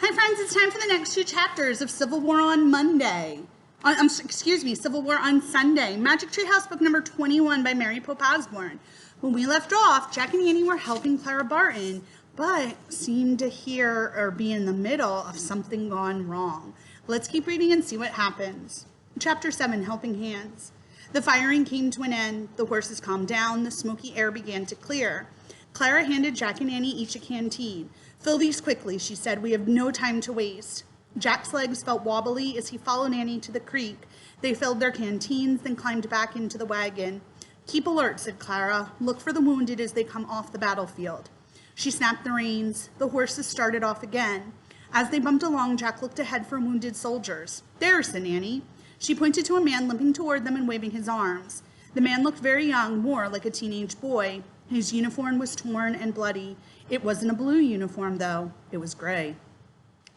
Hi friends, it's time for the next two chapters of Civil War on Monday. Civil War on Sunday. Magic Tree House book number 21 by Mary Pope Osborne. When we left off, Jack and Annie were helping Clara Barton, but seemed to hear or be in the middle of something gone wrong. Let's keep reading and see what happens. Chapter 7, Helping Hands. The firing came to an end. The horses calmed down. The smoky air began to clear. Clara handed Jack and Annie each a canteen. "Fill these quickly," she said. "We have no time to waste." Jack's legs felt wobbly as he followed Annie to the creek. They filled their canteens, then climbed back into the wagon. "Keep alert," said Clara. "Look for the wounded as they come off the battlefield." She snapped the reins. The horses started off again. As they bumped along, Jack looked ahead for wounded soldiers. "There," said Annie. She pointed to a man limping toward them and waving his arms. The man looked very young, more like a teenage boy. His uniform was torn and bloody. It wasn't a blue uniform, though. It was gray.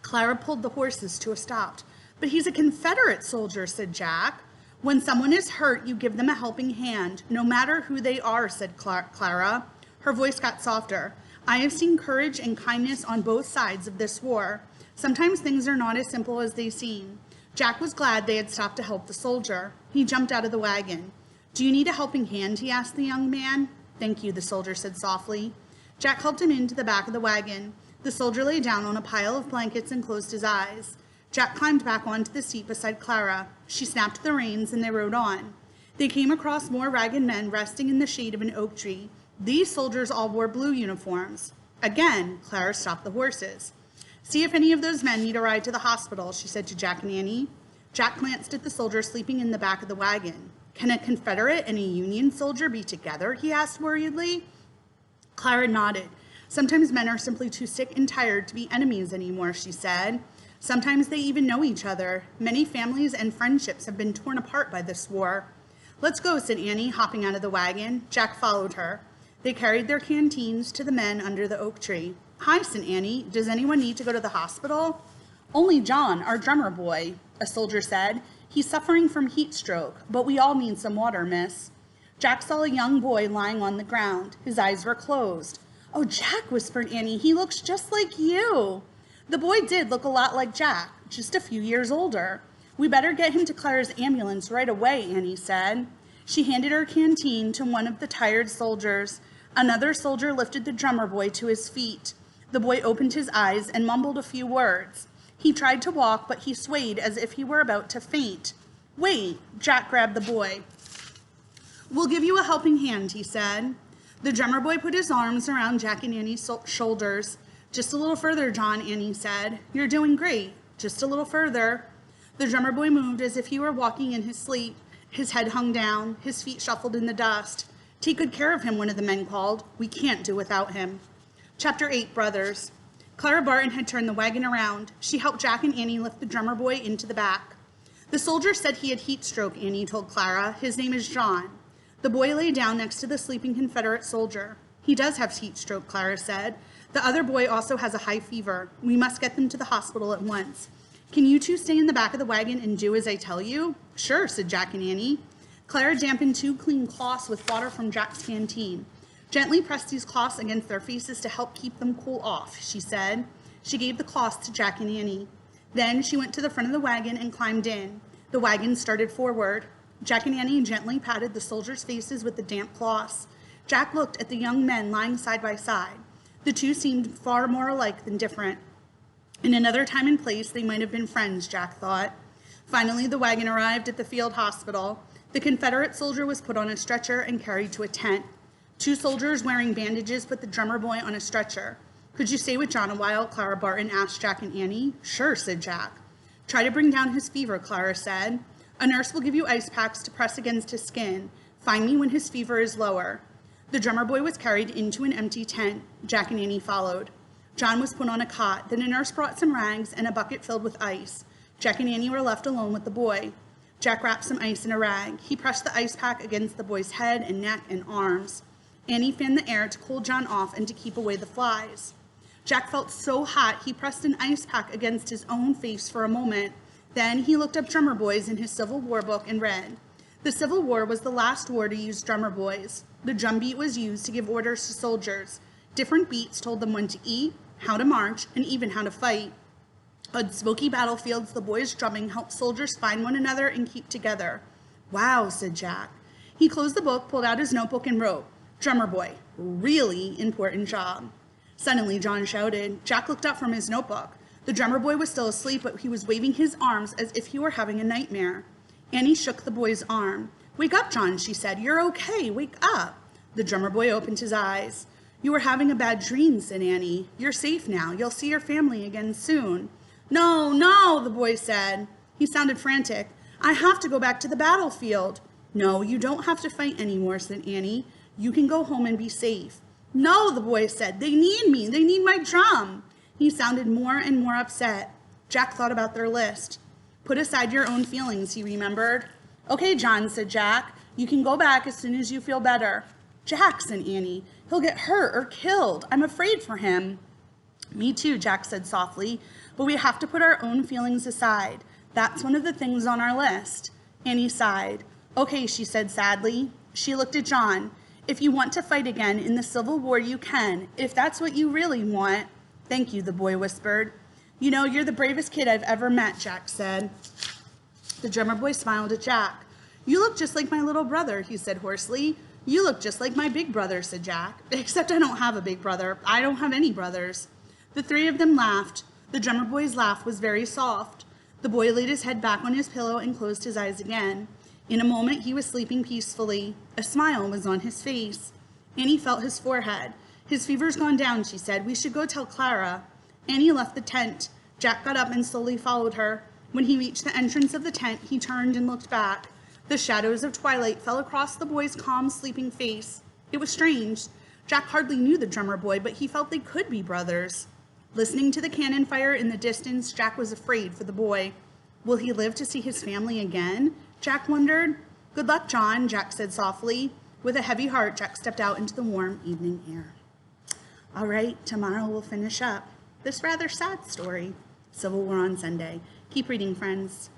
Clara pulled the horses to a stop. "But he's a Confederate soldier," said Jack. "When someone is hurt, you give them a helping hand, no matter who they are," said Clara. Her voice got softer. "I have seen courage and kindness on both sides of this war. Sometimes things are not as simple as they seem." Jack was glad they had stopped to help the soldier. He jumped out of the wagon. "Do you need a helping hand?" he asked the young man. "Thank you," the soldier said softly. Jack helped him into the back of the wagon. The soldier lay down on a pile of blankets and closed his eyes. Jack climbed back onto the seat beside Clara. She snapped the reins and they rode on. They came across more ragged men resting in the shade of an oak tree. These soldiers all wore blue uniforms. Again, Clara stopped the horses. "See if any of those men need a ride to the hospital," she said to Jack and Annie. Jack glanced at the soldier sleeping in the back of the wagon. "Can a Confederate and a Union soldier be together?" he asked worriedly. Clara nodded. "Sometimes men are simply too sick and tired to be enemies anymore," she said. "Sometimes they even know each other. Many families and friendships have been torn apart by this war." "Let's go," said Annie, hopping out of the wagon. Jack followed her. They carried their canteens to the men under the oak tree. "Hi," said Annie. "Does anyone need to go to the hospital?" "Only John, our drummer boy," a soldier said. "He's suffering from heat stroke, but we all need some water, miss." Jack saw a young boy lying on the ground. His eyes were closed. "Oh, Jack," whispered Annie, "he looks just like you." The boy did look a lot like Jack, just a few years older. "We better get him to Clara's ambulance right away," Annie said. She handed her canteen to one of the tired soldiers. Another soldier lifted the drummer boy to his feet. The boy opened his eyes and mumbled a few words. He tried to walk, but he swayed as if he were about to faint. "Wait," Jack grabbed the boy. "We'll give you a helping hand," he said. The drummer boy put his arms around Jack and Annie's shoulders. "Just a little further, John," Annie said. "You're doing great. Just a little further." The drummer boy moved as if he were walking in his sleep. His head hung down. His feet shuffled in the dust. "Take good care of him," one of the men called. "We can't do without him." Chapter 8, Brothers. Clara Barton had turned the wagon around. She helped Jack and Annie lift the drummer boy into the back. "The soldier said he had heat stroke," Annie told Clara. "His name is John." The boy lay down next to the sleeping Confederate soldier. "He does have heat stroke," Clara said. "The other boy also has a high fever. We must get them to the hospital at once. Can you two stay in the back of the wagon and do as I tell you?" "Sure," said Jack and Annie. Clara dampened 2 clean cloths with water from Jack's canteen. "Gently press these cloths against their faces to help keep them cool off," she said. She gave the cloths to Jack and Annie. Then she went to the front of the wagon and climbed in. The wagon started forward. Jack and Annie gently patted the soldiers' faces with the damp cloths. Jack looked at the young men lying side by side. The two seemed far more alike than different. In another time and place, they might have been friends, Jack thought. Finally, the wagon arrived at the field hospital. The Confederate soldier was put on a stretcher and carried to a tent. 2 soldiers wearing bandages put the drummer boy on a stretcher. "Could you stay with John a while?" Clara Barton asked Jack and Annie. "Sure," said Jack. "Try to bring down his fever," Clara said. "A nurse will give you ice packs to press against his skin. Find me when his fever is lower." The drummer boy was carried into an empty tent. Jack and Annie followed. John was put on a cot. Then a nurse brought some rags and a bucket filled with ice. Jack and Annie were left alone with the boy. Jack wrapped some ice in a rag. He pressed the ice pack against the boy's head and neck and arms. Annie fanned the air to cool John off and to keep away the flies. Jack felt so hot he pressed an ice pack against his own face for a moment. Then he looked up drummer boys in his Civil War book and read. The Civil War was the last war to use drummer boys. The drum beat was used to give orders to soldiers. Different beats told them when to eat, how to march, and even how to fight. On smoky battlefields, the boys' drumming helped soldiers find one another and keep together. Wow, said Jack. He closed the book, pulled out his notebook, and wrote, Drummer boy, really important job. Suddenly, John shouted. Jack looked up from his notebook. The drummer boy was still asleep, but he was waving his arms as if he were having a nightmare. Annie shook the boy's arm. Wake up, John, she said. You're okay. Wake up. The drummer boy opened his eyes. You were having a bad dream, said Annie. You're safe now. You'll see your family again soon. No, no, the boy said. He sounded frantic. I have to go back to the battlefield. No, you don't have to fight anymore, said Annie. You can go home and be safe. No, the boy said. They need me. They need my drum. He sounded more and more upset. Jack thought about their list. Put aside your own feelings, he remembered. Okay, John, said Jack. You can go back as soon as you feel better. Jack, said Annie. He'll get hurt or killed. I'm afraid for him. Me too, Jack said softly. But we have to put our own feelings aside. That's one of the things on our list. Annie sighed. Okay, she said sadly. She looked at John. If you want to fight again in the Civil War, you can, if that's what you really want. Thank you, the boy whispered. You know, you're the bravest kid I've ever met, Jack said. The drummer boy smiled at Jack. You look just like my little brother, he said hoarsely. You look just like my big brother, said Jack. Except I don't have a big brother. I don't have any brothers. The three of them laughed. The drummer boy's laugh was very soft. The boy laid his head back on his pillow and closed his eyes again. In a moment, he was sleeping peacefully. A smile was on his face. Annie felt his forehead. His fever's gone down, she said. We should go tell Clara. Annie left the tent. Jack got up and slowly followed her. When he reached the entrance of the tent, he turned and looked back. The shadows of twilight fell across the boy's calm, sleeping face. It was strange. Jack hardly knew the drummer boy, but he felt they could be brothers. Listening to the cannon fire in the distance, Jack was afraid for the boy. Will he live to see his family again? Jack wondered. Good luck, John, Jack said softly. With a heavy heart, Jack stepped out into the warm evening air. All right, tomorrow we'll finish up this rather sad story, Civil War on Sunday. Keep reading, friends.